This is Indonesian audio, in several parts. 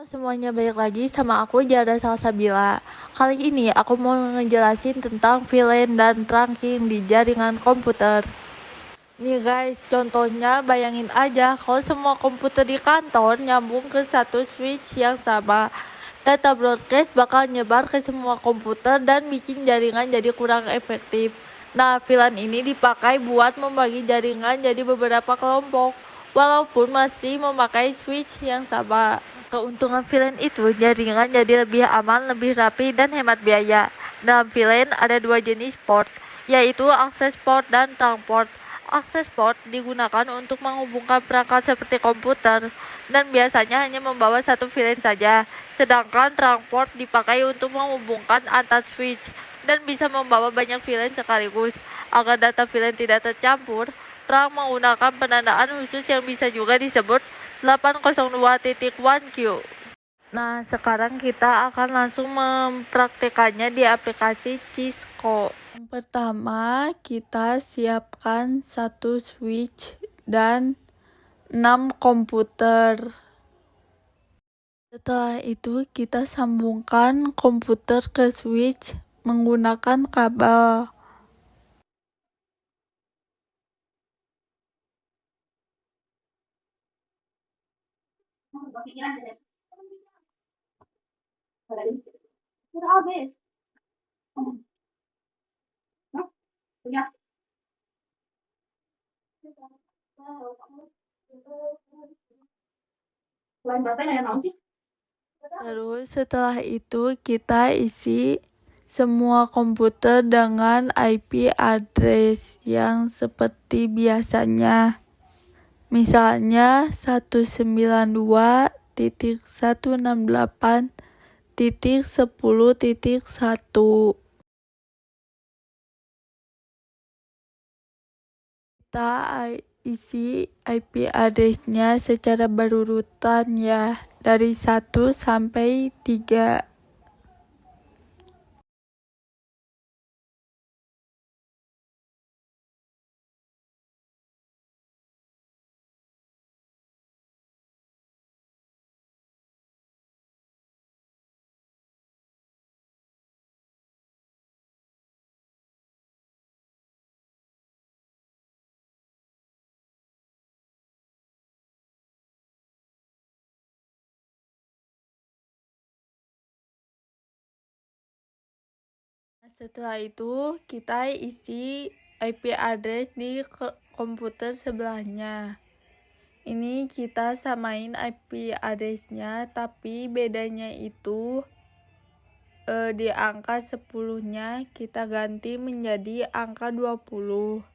Semuanya, balik lagi sama aku Jara Salsabila. Kali ini aku mau ngejelasin tentang VLAN dan trunking di jaringan komputer. Nih guys, contohnya bayangin aja kalau semua komputer di kantor nyambung ke satu switch yang sama. Data broadcast bakal nyebar ke semua komputer dan bikin jaringan jadi kurang efektif. Nah, VLAN ini dipakai buat membagi jaringan jadi beberapa kelompok, walaupun masih memakai switch yang sama. Keuntungan VLAN itu jaringan jadi lebih aman, lebih rapi, dan hemat biaya. Dalam VLAN ada dua jenis port, yaitu access port dan trunk port. Access port digunakan untuk menghubungkan perangkat seperti komputer dan biasanya hanya membawa satu VLAN saja. Sedangkan trunk port dipakai untuk menghubungkan antar switch dan bisa membawa banyak VLAN sekaligus. Agar data VLAN tidak tercampur, trunk menggunakan penandaan khusus yang bisa juga disebut 802.1Q. Nah, sekarang kita akan langsung mempraktekannya di aplikasi Cisco. Yang pertama, kita siapkan satu switch dan 6 komputer. Setelah itu, kita sambungkan komputer ke switch menggunakan kabel. Terus setelah itu kita isi semua komputer dengan IP address yang seperti biasanya. Misalnya 192.168.10.1. Kita isi IP address-nya secara berurutan ya, dari 1 sampai 3. Setelah itu kita isi IP address di komputer sebelahnya. Ini kita samain IP address-nya, tapi bedanya itu di angka 10-nya kita ganti menjadi angka 20.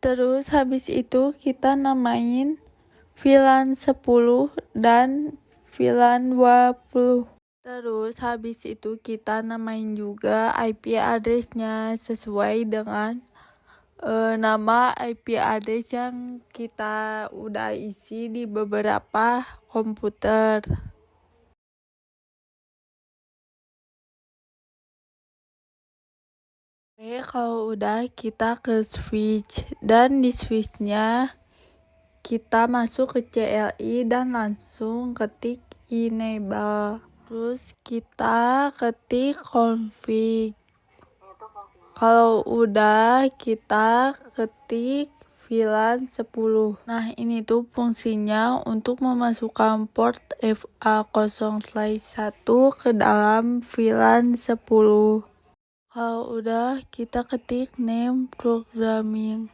Terus habis itu kita namain VLAN 10 dan VLAN 20. Terus habis itu kita namain juga IP address-nya sesuai dengan nama IP address yang kita udah isi di beberapa komputer. Oke, kalau udah kita ke switch dan di switch-nya kita masuk ke CLI dan langsung ketik enable. Terus kita ketik config. Kalau udah kita ketik VLAN 10. Nah, ini tuh fungsinya untuk memasukkan port FA0/1 ke dalam VLAN 10. Kalau udah kita ketik name programming.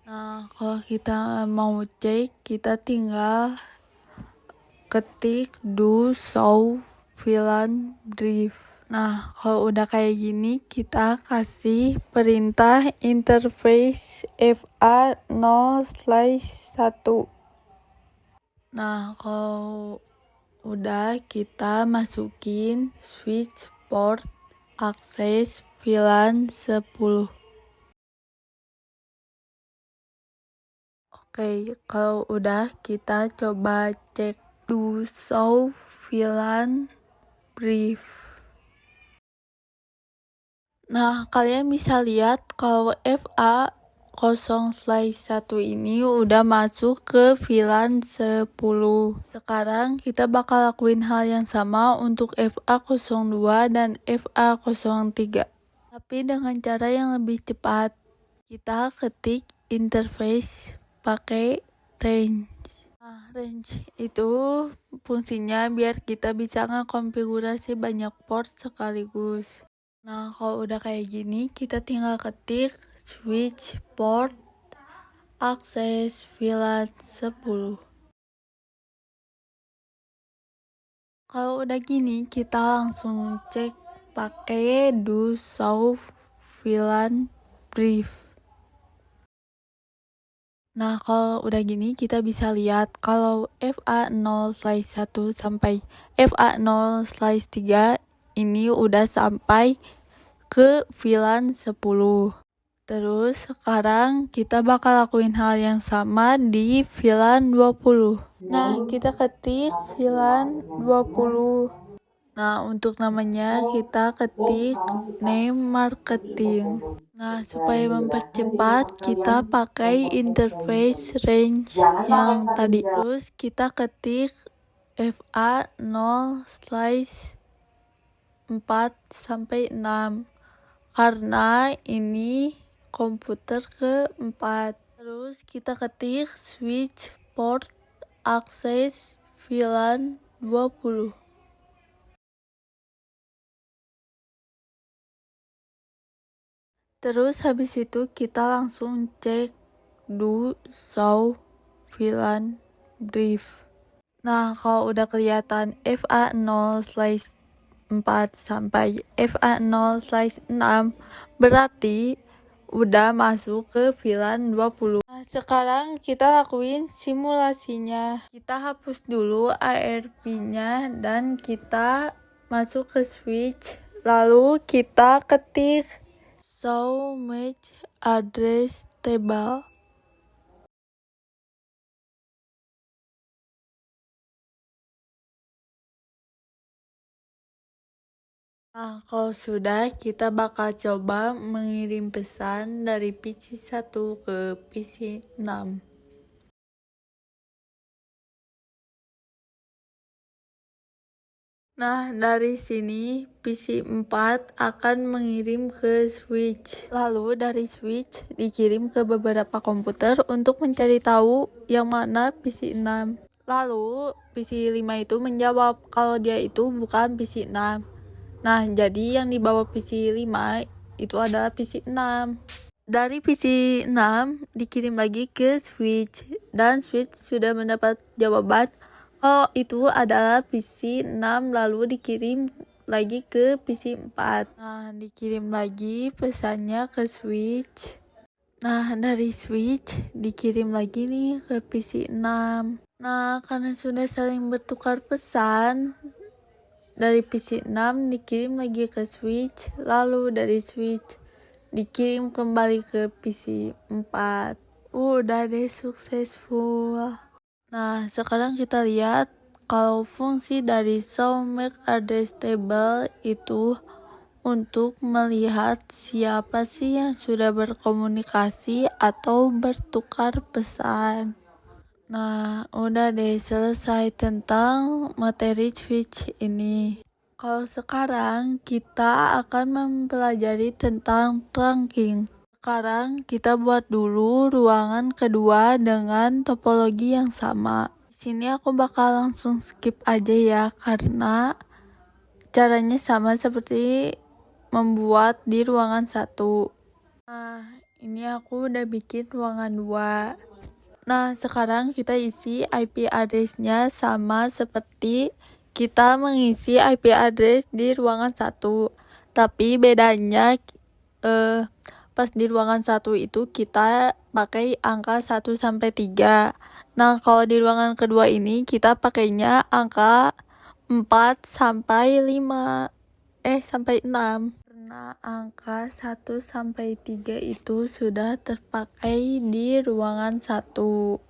Nah, kalau kita mau cek, kita tinggal ketik do show VLAN brief. Nah, kalau udah kayak gini, kita kasih perintah interface FA0/1. Nah, kalau udah kita masukin switch port akses VLAN 10. Oke, kalau udah kita coba cek do show VLAN brief. Nah, kalian bisa lihat kalau FA0/1 ini udah masuk ke VLAN 10. Sekarang kita bakal lakuin hal yang sama untuk FA02 dan FA03. Tapi dengan cara yang lebih cepat. Kita ketik interface pakai range. Nah, range itu fungsinya biar kita bisa ngekonfigurasi banyak port sekaligus. Nah, kalau udah kayak gini, kita tinggal ketik switch port akses VLAN 10. Kalau udah gini, kita langsung cek pakai do show VLAN brief. Nah, kalau udah gini, kita bisa lihat kalau FA0/1 sampai FA0/3 ini udah sampai ke VLAN 10. Terus sekarang kita bakal lakuin hal yang sama di VLAN 20. Nah, kita ketik VLAN 20. Nah, untuk namanya kita ketik name marketing. Nah, supaya mempercepat kita pakai interface range yang tadi. Terus kita ketik FA0/4 sampai 6 karena ini komputer keempat. Terus kita ketik switch port akses VLAN 20. Terus habis itu kita langsung cek do show VLAN brief. Nah, kalau udah kelihatan FA0/4 sampai FA0/6 berarti udah masuk ke VLAN 20. Nah, sekarang kita lakuin simulasinya. Kita hapus dulu ARP-nya dan kita masuk ke switch. Lalu kita ketik show match address table. Nah, kalau sudah, kita bakal coba mengirim pesan dari PC 1 ke PC 6. Nah, dari sini PC 4 akan mengirim ke switch. Lalu dari switch dikirim ke beberapa komputer untuk mencari tahu yang mana PC 6. Lalu PC 5 itu menjawab kalau dia itu bukan PC 6. Nah, jadi yang dibawa PC 5 itu adalah PC 6. Dari PC 6 dikirim lagi ke switch dan switch sudah mendapat jawaban kalau itu adalah PC 6 lalu dikirim lagi ke PC 4. Nah, dikirim lagi pesannya ke switch. Nah, dari switch dikirim lagi nih ke PC 6. Nah, karena sudah saling bertukar pesan, dari PC 6 dikirim lagi ke switch, lalu dari switch dikirim kembali ke PC 4. Udah deh, successful. Nah, sekarang kita lihat kalau fungsi dari show MAC address table itu untuk melihat siapa sih yang sudah berkomunikasi atau bertukar pesan. Nah, udah deh selesai tentang materi switch ini. Kalau sekarang kita akan mempelajari tentang trunking. Sekarang kita buat dulu ruangan kedua dengan topologi yang sama. Di sini aku bakal langsung skip aja ya karena caranya sama seperti membuat di ruangan 1. Nah, ini aku udah bikin ruangan 2. Nah, sekarang kita isi IP address-nya sama seperti kita mengisi IP address di ruangan 1. Tapi bedanya pas di ruangan 1 itu kita pakai angka 1 sampai 3. Nah, kalau di ruangan kedua ini kita pakainya angka 4 sampai 5. Sampai 6. Karena angka 1 sampai 3 itu sudah terpakai di ruangan 1.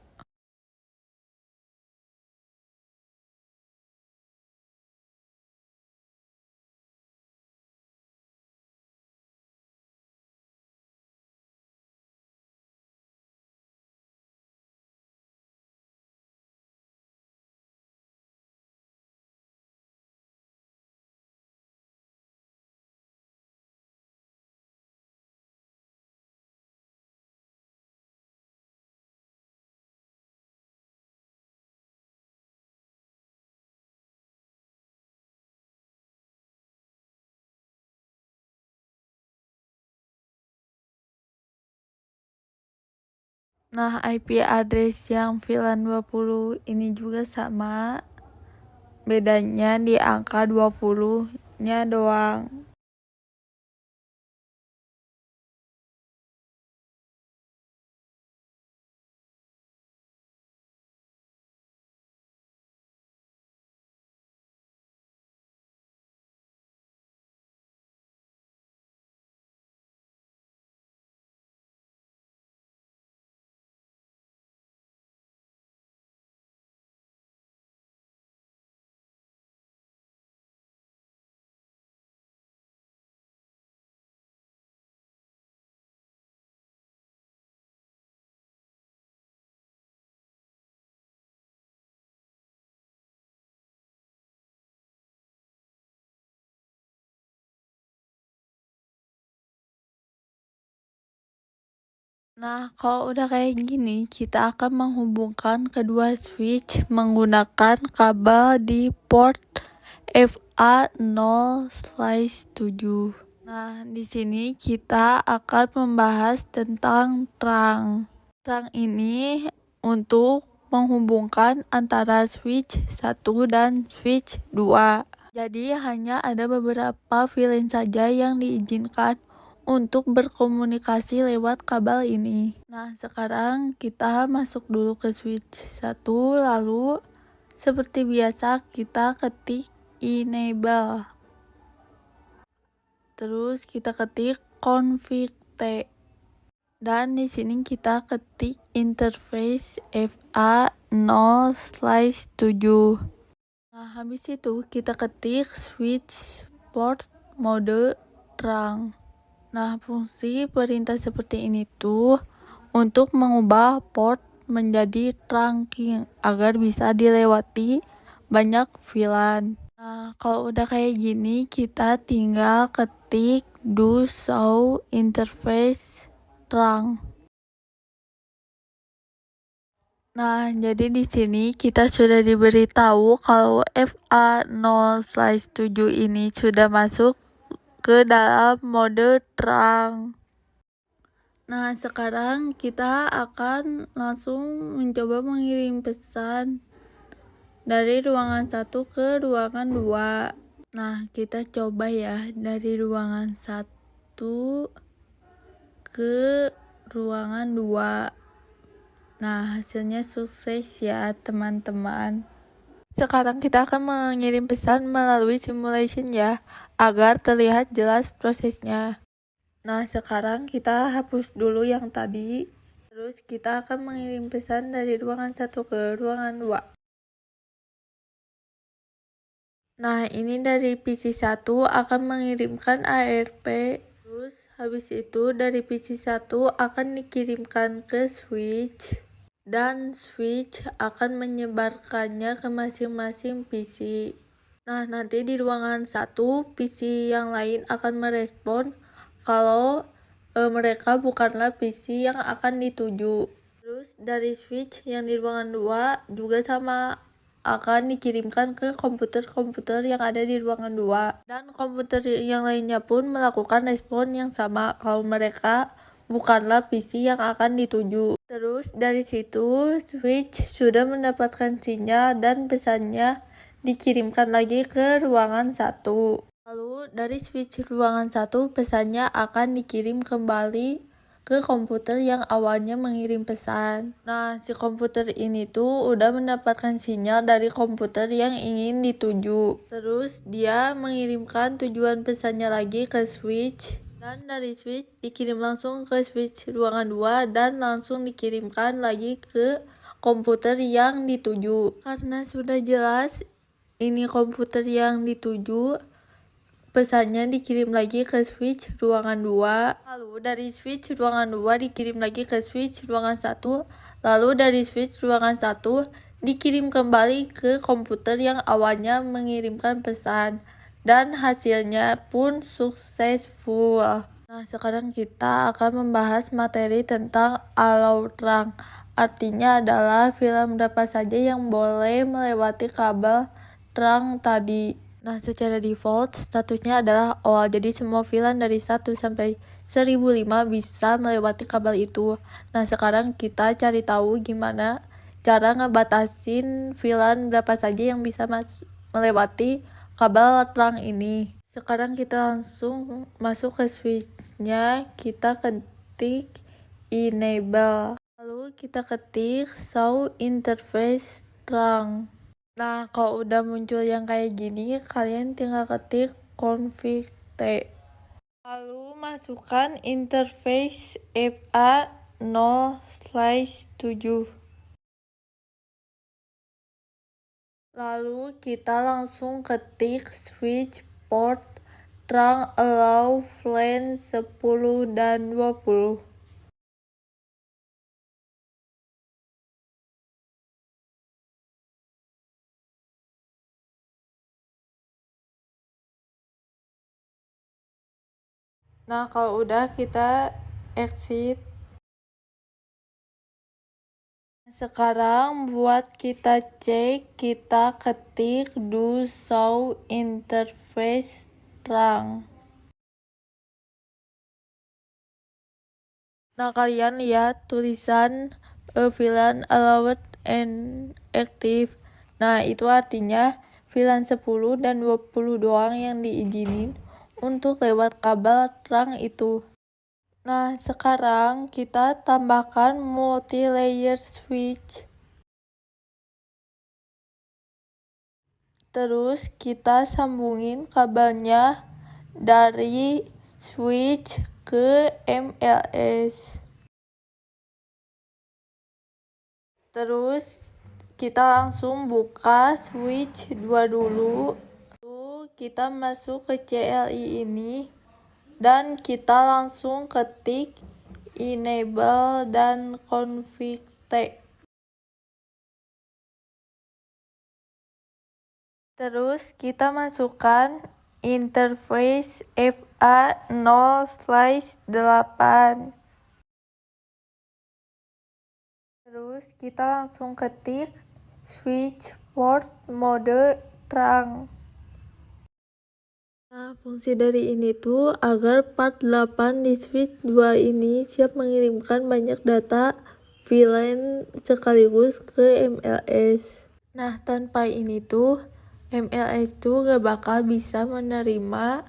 Nah, IP address yang VLAN 20 ini juga sama. Bedanya di angka 20-nya doang. Nah, kalau udah kayak gini, kita akan menghubungkan kedua switch menggunakan kabel di port FA0/7. Nah, di sini kita akan membahas tentang terang. Terang ini untuk menghubungkan antara switch 1 dan switch 2. Jadi hanya ada beberapa VLAN saja yang diizinkan untuk berkomunikasi lewat kabel ini. Nah, sekarang kita masuk dulu ke switch 1, lalu seperti biasa kita ketik enable. Terus kita ketik config T. Dan di sini kita ketik interface FA0/7. Nah, habis itu kita ketik switch port mode terang. Nah, fungsi perintah seperti ini tuh untuk mengubah port menjadi trunking agar bisa dilewati banyak VLAN. Nah, kalau udah kayak gini, kita tinggal ketik do show interface terang. Nah, jadi di sini kita sudah diberitahu kalau FA0/7 ini sudah masuk ke dalam mode terang. Nah, sekarang kita akan langsung mencoba mengirim pesan dari ruangan 1 ke ruangan 2. Nah, kita coba ya dari ruangan 1 ke ruangan 2. Nah, hasilnya sukses ya teman-teman. Sekarang kita akan mengirim pesan melalui simulation ya, agar terlihat jelas prosesnya. Nah, sekarang kita hapus dulu yang tadi. Terus kita akan mengirim pesan dari ruangan 1 ke ruangan 2. Nah, ini dari PC 1 akan mengirimkan ARP. Terus habis itu dari PC 1 akan dikirimkan ke switch. Dan switch akan menyebarkannya ke masing-masing PC. Nah, nanti di ruangan 1, PC yang lain akan merespon kalau mereka bukanlah PC yang akan dituju. Terus dari switch yang di ruangan 2 juga sama, akan dikirimkan ke komputer-komputer yang ada di ruangan 2. Dan komputer yang lainnya pun melakukan respon yang sama kalau mereka bukanlah PC yang akan dituju. Terus dari situ switch sudah mendapatkan sinyal dan pesannya dikirimkan lagi ke ruangan 1. Lalu dari switch ruangan 1 pesannya akan dikirim kembali ke komputer yang awalnya mengirim pesan. Nah, si komputer ini tuh udah mendapatkan sinyal dari komputer yang ingin dituju. Terus dia mengirimkan tujuan pesannya lagi ke switch. Dan dari switch dikirim langsung ke switch ruangan 2 dan langsung dikirimkan lagi ke komputer yang dituju. Karena sudah jelas ini komputer yang dituju, pesannya dikirim lagi ke switch ruangan 2. Lalu dari switch ruangan 2 dikirim lagi ke switch ruangan 1. Lalu dari switch ruangan 1 dikirim kembali ke komputer yang awalnya mengirimkan pesan. Dan hasilnya pun successful. Nah, sekarang kita akan membahas materi tentang allow trunk. Artinya adalah film berapa saja yang boleh melewati kabel trunk tadi. Nah, secara default statusnya adalah all. Jadi semua VLAN dari 1 sampai 1005 bisa melewati kabel itu. Nah, sekarang kita cari tahu gimana cara ngebatasin VLAN berapa saja yang bisa melewati kabel trunk ini. Sekarang kita langsung masuk ke switch-nya, kita ketik enable. Lalu kita ketik show interface trunk. Nah, kalau udah muncul yang kayak gini, kalian tinggal ketik config T. Lalu masukkan interface FA0/7. Lalu kita langsung ketik switch port trunk allow VLAN 10 dan 20. Nah, kalau udah kita exit. Sekarang buat kita cek, kita ketik do show interface trunk. Nah, kalian lihat tulisan VLAN allowed and active. Nah, itu artinya VLAN 10 dan 20 doang yang diizinin untuk lewat kabel trunk itu. Nah, sekarang kita tambahkan multi-layer switch. Terus kita sambungin kabelnya dari switch ke MLS. Terus kita langsung buka switch 2 dulu. Lalu kita masuk ke CLI ini dan kita langsung ketik enable dan config T. Terus kita masukkan interface FA0/8. Terus kita langsung ketik switch port mode trunk. Nah, fungsi dari ini tuh agar part 8 di switch 2 ini siap mengirimkan banyak data VLAN sekaligus ke MLS. Nah, tanpa ini tuh MLS tuh gak bakal bisa menerima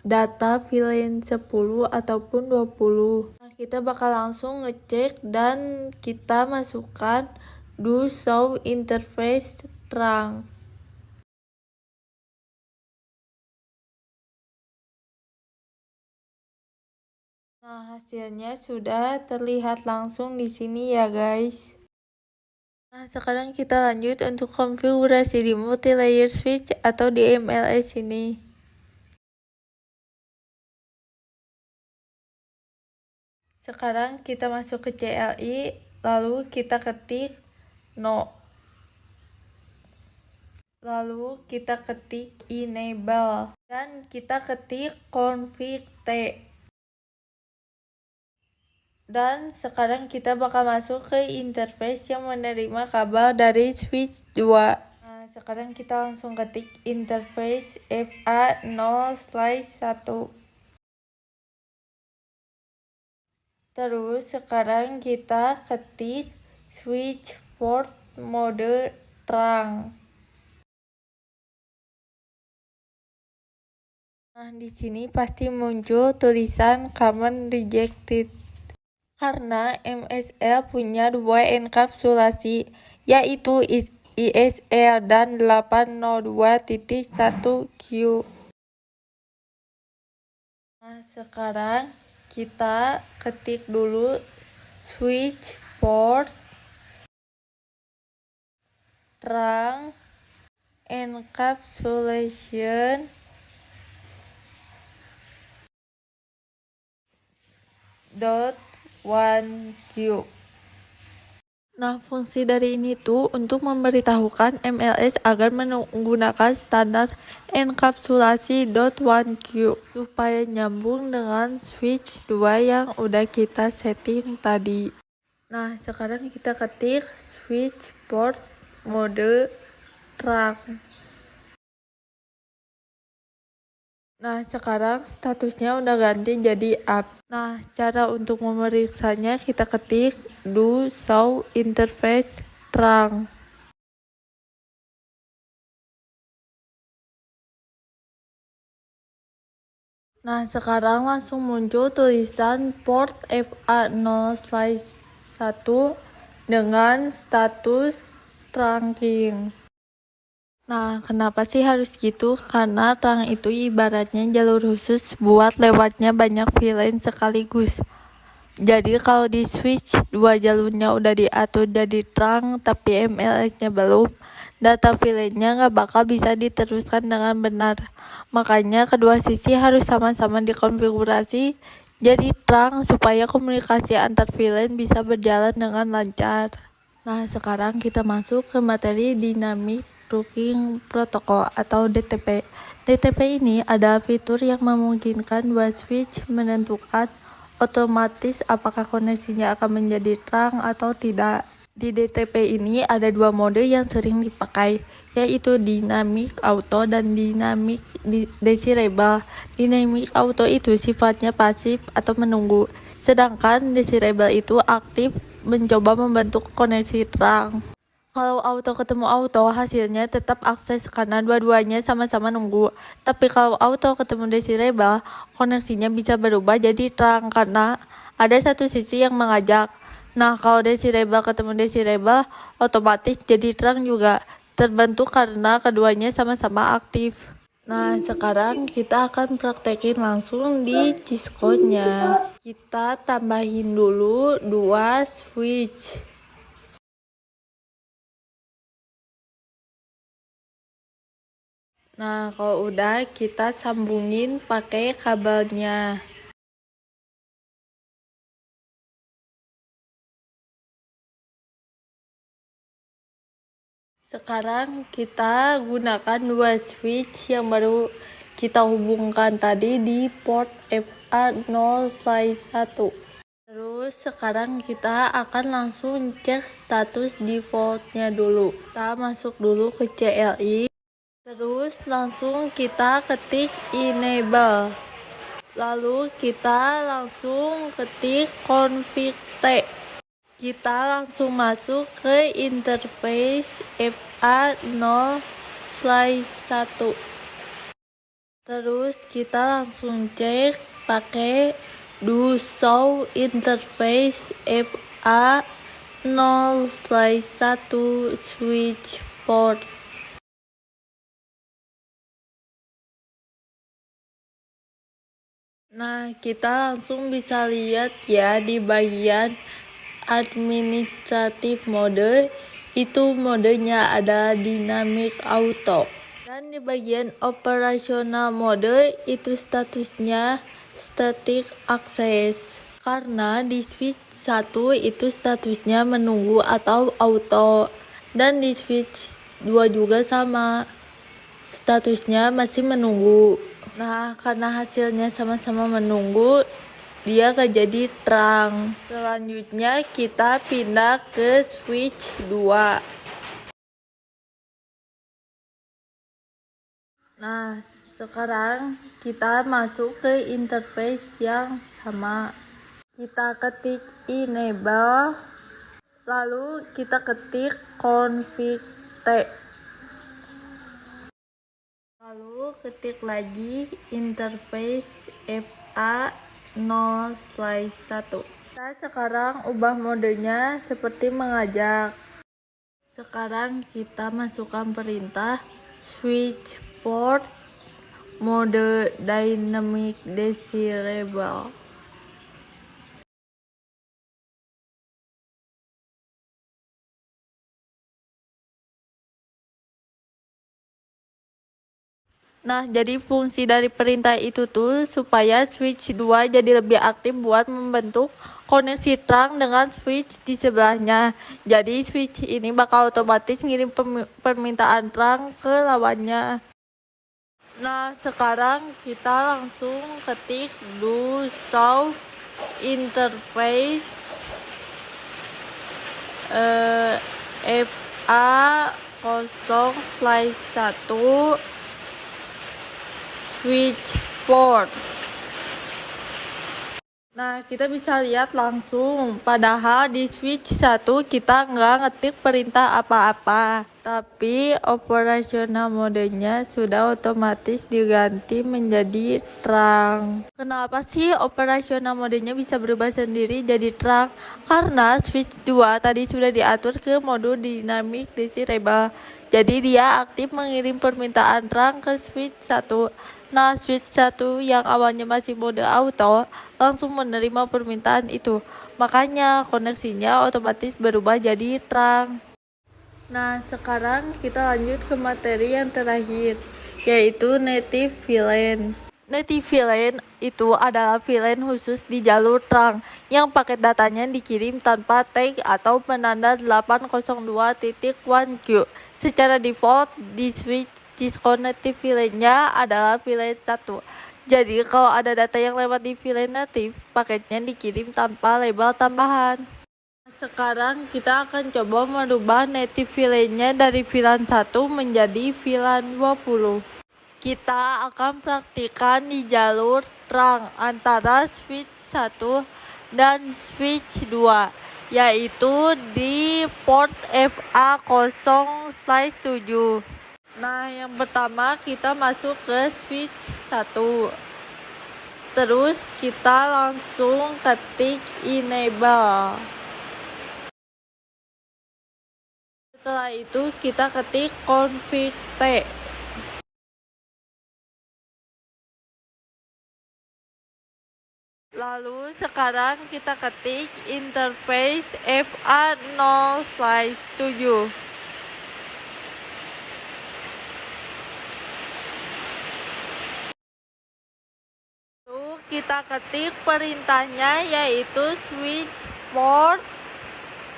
data VLAN 10 ataupun 20. Nah, kita bakal langsung ngecek dan kita masukkan do show interface trunk. Nah, hasilnya sudah terlihat langsung di sini ya, guys. Nah, sekarang kita lanjut untuk konfigurasi di multi-layer switch atau di MLS ini. Sekarang kita masuk ke CLI, lalu kita ketik no. Lalu kita ketik enable dan kita ketik config T. Dan sekarang kita bakal masuk ke interface yang menerima kabel dari switch 2. Nah, sekarang kita langsung ketik interface FA0/1. Terus sekarang kita ketik switch port mode trunk. Nah, di sini pasti muncul tulisan common rejected karena MSL punya dua enkapsulasi, yaitu ISL dan 802.1Q. Nah, sekarang kita ketik dulu switch port trunk encapsulation .1Q. Nah, fungsi dari ini tuh untuk memberitahukan MLS agar menggunakan standar enkapsulasi .1Q supaya nyambung dengan switch 2 yang udah kita setting tadi. Nah, sekarang kita ketik switch port mode trunk. Nah, sekarang statusnya udah ganti jadi up. Nah, cara untuk memeriksanya kita ketik do show interface trunk. Nah, sekarang langsung muncul tulisan port FA0/1 dengan status trunking. Nah, kenapa sih harus gitu? Karena trunk itu ibaratnya jalur khusus buat lewatnya banyak VLAN sekaligus. Jadi kalau di switch dua jalurnya udah diatur jadi trunk tapi MLS-nya belum, data VLAN-nya nggak bakal bisa diteruskan dengan benar. Makanya kedua sisi harus sama-sama dikonfigurasi jadi trunk supaya komunikasi antar VLAN bisa berjalan dengan lancar. Nah, sekarang kita masuk ke materi Dynamic Routing Protocol atau DTP. DTP ini adalah fitur yang memungkinkan dua switch menentukan otomatis apakah koneksinya akan menjadi trunk atau tidak. Di DTP ini ada dua mode yang sering dipakai, yaitu Dynamic Auto dan Dynamic Desirable. Dynamic Auto itu sifatnya pasif atau menunggu, sedangkan Desirable itu aktif mencoba membentuk koneksi trunk. Kalau auto ketemu auto, hasilnya tetap akses karena dua-duanya sama-sama nunggu. Tapi kalau auto ketemu desirable, koneksinya bisa berubah jadi trunk karena ada satu sisi yang mengajak. Nah, kalau desirable ketemu desirable, otomatis jadi trunk juga terbentuk karena keduanya sama-sama aktif. Nah, sekarang kita akan praktekin langsung di Cisco-nya. Kita tambahin dulu dua switch. Nah, kalau udah kita sambungin pakai kabelnya. Sekarang kita gunakan dua switch yang baru kita hubungkan tadi di port FA0/1. Terus sekarang kita akan langsung cek status defaultnya dulu. Kita masuk dulu ke CLI. Terus langsung kita ketik enable. Lalu kita langsung ketik config T. Kita langsung masuk ke interface FA0/1. Terus kita langsung cek pakai do show interface FA0/1 switch port. Nah, kita langsung bisa lihat ya di bagian administratif mode, itu modenya ada dynamic auto. Dan di bagian operasional mode, itu statusnya static access. Karena di switch 1 itu statusnya menunggu atau auto. Dan di switch 2 juga sama, statusnya masih menunggu. Nah, karena hasilnya sama-sama menunggu, dia gak jadi terang. Selanjutnya kita pindah ke switch 2. Nah, sekarang kita masuk ke interface yang sama. Kita ketik enable, lalu kita ketik config T. Lalu ketik lagi interface FA0/1. Kita sekarang ubah modenya seperti mengajak. Sekarang kita masukkan perintah switch port mode dynamic desirable. Nah, jadi fungsi dari perintah itu tuh supaya switch 2 jadi lebih aktif buat membentuk koneksi terang dengan switch di sebelahnya. Jadi switch ini bakal otomatis ngirim permintaan terang ke lawannya. Nah, sekarang kita langsung ketik do show interface FA0/1 switch port. Nah, kita bisa lihat langsung, padahal di switch 1 kita nggak ngetik perintah apa-apa, tapi operasional modenya sudah otomatis diganti menjadi terang. Kenapa sih operasional modenya bisa berubah sendiri jadi terang? Karena switch 2 tadi sudah diatur ke mode dynamic desirable, jadi dia aktif mengirim permintaan terang ke switch 1. Nah, switch 1 yang awalnya masih mode auto langsung menerima permintaan itu. Makanya koneksinya otomatis berubah jadi terang. Nah, sekarang kita lanjut ke materi yang terakhir, yaitu native VLAN. Native VLAN itu adalah VLAN khusus di jalur terang yang paket datanya dikirim tanpa tag atau penanda 802.1Q. Secara default di switch disconnected VLAN-nya adalah VLAN 1. Jadi kalau ada data yang lewat di VLAN native, paketnya dikirim tanpa label tambahan. Sekarang kita akan coba merubah native VLAN-nya dari VLAN 1 menjadi VLAN 20. Kita akan praktikkan di jalur terang antara switch 1 dan switch 2, yaitu di port FA0/7. Nah, yang pertama kita masuk ke switch 1. Terus kita langsung ketik enable. Setelah itu kita ketik config T. Lalu sekarang kita ketik interface FA0/7. Kita ketik perintahnya, yaitu switch port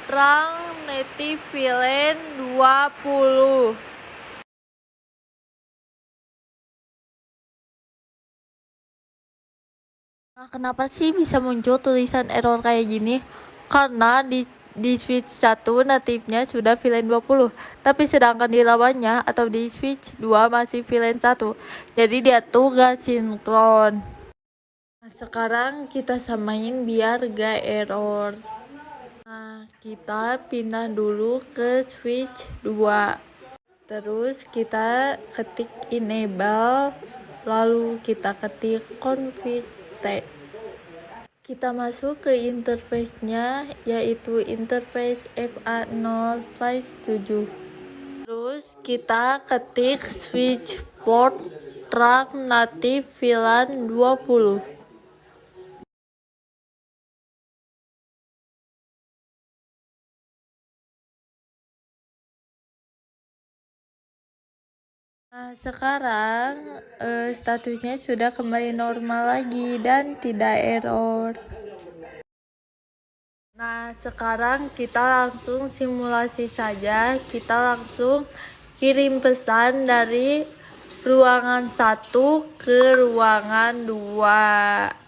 terang native VLAN 20. Nah, kenapa sih bisa muncul tulisan error kayak gini? Karena di switch 1 natifnya sudah VLAN 20, tapi sedangkan di lawannya atau di switch 2 masih VLAN 1. Jadi dia tuh gak sinkron. Nah, sekarang kita samain biar gak error. Nah, kita pindah dulu ke switch 2. Terus kita ketik enable, lalu kita ketik config T. Kita masuk ke interface-nya, yaitu interface FA0/7. Terus kita ketik switch port terang native VLAN 20. Nah, sekarang statusnya sudah kembali normal lagi dan tidak error. Nah, sekarang kita langsung simulasi saja. Kita langsung kirim pesan dari ruangan 1 ke ruangan 2.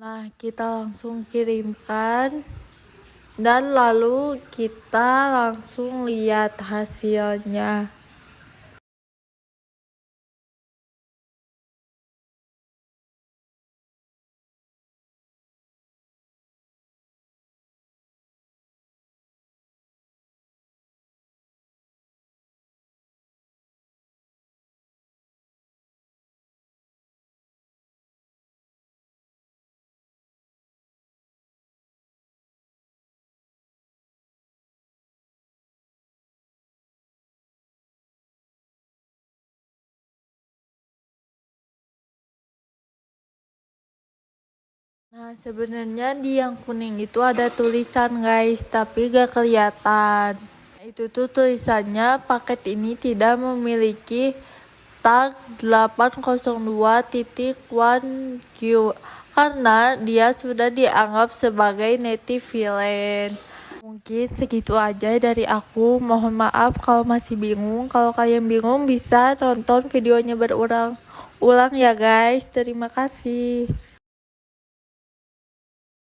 Nah, kita langsung kirimkan dan lalu kita langsung lihat hasilnya. Nah, sebenarnya di yang kuning itu ada tulisan guys, tapi gak kelihatan. Nah, itu tuh tulisannya paket ini tidak memiliki tag 802.1Q karena dia sudah dianggap sebagai native villain. Mungkin segitu aja dari aku. Mohon maaf kalau masih bingung. Kalau kalian bingung bisa nonton videonya berulang-ulang ya guys. Terima kasih.